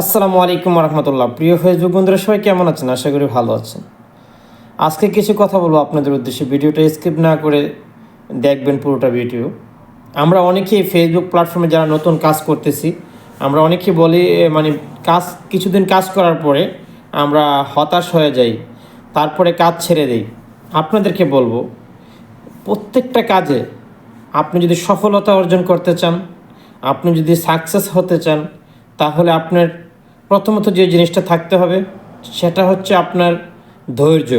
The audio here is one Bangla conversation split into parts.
আসসালামু আলাইকুম রহমতুল্লাহ। প্রিয় ফেসবুক বন্ধুরা, সবাই কেমন আছেন? আশা করি ভালো আছেন। আজকে কিছু কথা বলবো আপনাদের উদ্দেশ্যে। ভিডিওটা স্কিপ না করে দেখবেন পুরোটা ভিডিও। আমরা অনেকেই ফেসবুক প্ল্যাটফর্মে যারা নতুন কাজ করতেছি, আমরা অনেকেই বলি মানে কিছুদিন কাজ করার পরে আমরা হতাশ হয়ে যাই, তারপরে কাজ ছেড়ে দিই। আপনাদেরকে বলবো, প্রত্যেকটা কাজে আপনি যদি সফলতা অর্জন করতে চান, আপনি যদি সাকসেস হতে চান, তাহলে আপনার প্রথমত যে জিনিসটা থাকতে হবে সেটা হচ্ছে আপনার ধৈর্য।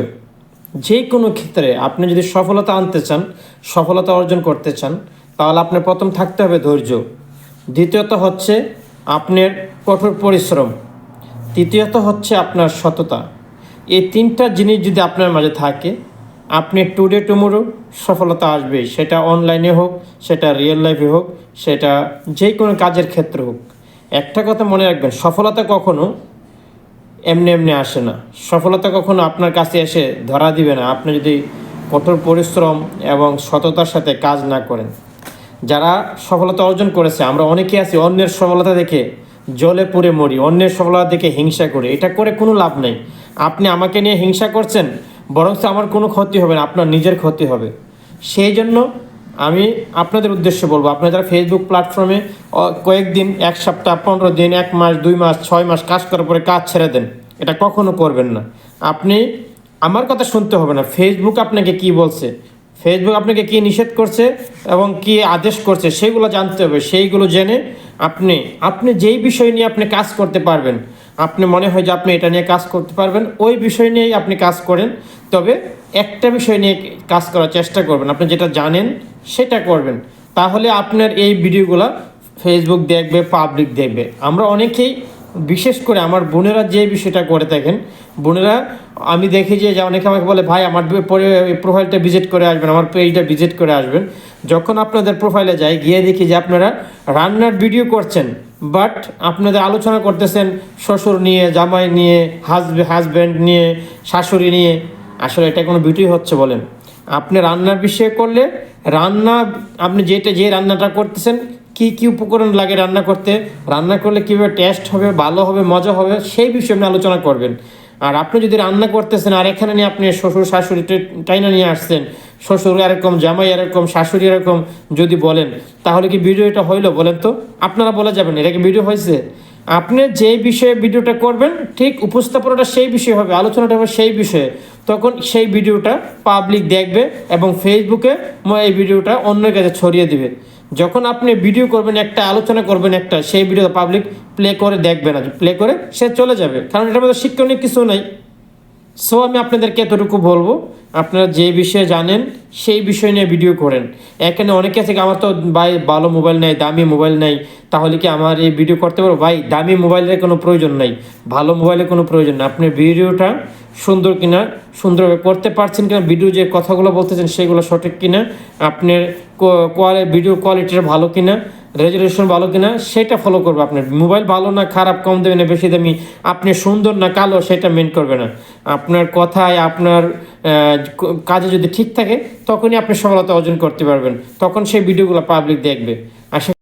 যে কোনো ক্ষেত্রে আপনি যদি সফলতা আনতে চান, সফলতা অর্জন করতে চান, তাহলে আপনার প্রথম থাকতে হবে ধৈর্য। দ্বিতীয়ত হচ্ছে আপনার কঠোর পরিশ্রম। তৃতীয়ত হচ্ছে আপনার সততা। এই তিনটা জিনিস যদি আপনার মাঝে থাকে, আপনি টুডে টুমোরো সফলতা আসবেই। সেটা অনলাইনে হোক, সেটা রিয়েল লাইফে হোক, সেটা যে কোনো কাজের ক্ষেত্রে হোক। একটা কথা মনে রাখবেন, সফলতা কখনো এমনি এমনি আসে না। সফলতা কখনো আপনার কাছে এসে ধরা দিবে না আপনি যদি কঠোর পরিশ্রম এবং সততার সাথে কাজ না করেন। যারা সফলতা অর্জন করেছে, আমরা অনেকে আছি অন্যের সফলতা দেখে জলে পুড়ে মরি, অন্যের সফলতা দেখে হিংসা করি। এটা করে কোনো লাভ নেই। আপনি আমাকে নিয়ে হিংসা করছেন, বরং আমার কোনো ক্ষতি হবে না, আপনার নিজের ক্ষতি হবে। সেই জন্য আমি আপনাদের উদ্দেশ্যে বলবো, আপনারা যারা ফেসবুক প্ল্যাটফর্মে কয়েকদিন, এক সপ্তাহ, 15 দিন, 1 মাস, 2 মাস, 6 মাস কাজ করার পরে কাজ ছেড়ে দেন, এটা কখনো করবেন না। আপনি আমার কথা শুনতে হবে না, ফেসবুক আপনাকে কি বলছে, ফেসবুক আপনাকে কি নিষেধ করছে এবং কি আদেশ করছে সেগুলো জানতে হবে। সেইগুলো জেনে আপনি আপনি যেই বিষয় নিয়ে আপনি কাজ করতে পারবেন, আপনি মনে হয় যে আপনি এটা নিয়ে কাজ করতে পারবেন, ওই বিষয় নিয়েই আপনি কাজ করেন। তবে একটা বিষয় নিয়ে কাজ করার চেষ্টা করবেন, আপনি যেটা জানেন সেটা করবেন। তাহলে আপনার এই ভিডিওগুলো ফেসবুক দেখবে, পাবলিক দেখবে। আমরা অনেকেই, বিশেষ করে আমার বোনেরা যে বিষয়টা করে থাকেন, বোনেরা আমি দেখি যে অনেকে আমাকে বলে, ভাই আমার প্রোফাইলটা ভিজিট করে আসবেন, আমার পেজটা ভিজিট করে আসবেন। যখন আপনাদের প্রোফাইলে যাই, গিয়ে দেখি যে আপনারা রান্নার ভিডিও করছেন, বাট আপনাদের আলোচনা করতেছেন শ্বশুর নিয়ে, জামাই নিয়ে, হাজব্যান্ড নিয়ে, শাশুড়ি নিয়ে। আসলে এটা কোনো ভিডিও হচ্ছে বলেন? আপনি রান্নার বিষয়ে করলে, রান্না আপনি যে রান্নাটা করতেছেন, কি কি উপকরণ লাগে রান্না করতে, রান্না করলে কীভাবে টেস্ট হবে, ভালো হবে, মজা হবে, সেই বিষয়ে আপনি আলোচনা করবেন। আর আপনি যদি রান্না করতেছেন আর এখানে নিয়ে আপনি শ্বশুর শাশুড়ি টাইনা নিয়ে আসছেন, শ্বশুর এরকম, জামাই এরকম, শাশুড়ি এরকম যদি বলেন, তাহলে কি ভিডিওটা হইলো বলেন তো? আপনারা বলে যাবেন এটা কি ভিডিও হয়েছে? আপনি যেই বিষয়ে ভিডিওটা করবেন, ঠিক উপস্থাপনাটা সেই বিষয়ে হবে, আলোচনাটা হবে সেই বিষয়ে। তখন সেই ভিডিওটা পাবলিক দেখবে এবং ফেসবুকে এই ভিডিওটা অন্যের কাছে ছড়িয়ে দিবে। যখন আপনি ভিডিও করবেন, একটা আলোচনা করবেন, একটা সেই ভিডিও পাবলিক প্লে করে দেখবে না, প্লে করে সে চলে যাবে, কারণ এটার মধ্যে শিক্ষণীয় কিছু নাই। সো আমি আপনাদেরকে এতটুকু বলবো, আপনারা যে বিষয়ে জানেন সেই বিষয় নিয়ে ভিডিও করেন। এখানে অনেকে আছে, আমার তো ভাই ভালো মোবাইল নেই, দামি মোবাইল নেই, তাহলে কি আমার এই ভিডিও করতে পারবো? ভাই, দামি মোবাইলের কোনো প্রয়োজন নাই, ভালো মোবাইলের কোনো প্রয়োজন নেই। আপনি ভিডিওটা সুন্দর কিনা, সুন্দরভাবে করতে পারছেন কিনা, ভিডিও যে কথাগুলো বলতেছেন সেগুলো সঠিক কিনা, আপনার ভিডিও কোয়ালিটিটা ভালো কিনা, রেজলিউশন ভালো কিনা, সেটা ফলো করবে। আপনার মোবাইল ভালো না খারাপ, কম দামি না বেশি দামি, আপনি সুন্দর না কালো, সেটা মেন করবে না। আপনার কথায়, আপনার কাজে যদি ঠিক থাকে, তখনই আপনি সফলতা অর্জন করতে পারবেন, তখন সেই ভিডিওগুলো পাবলিক দেখবে। আশা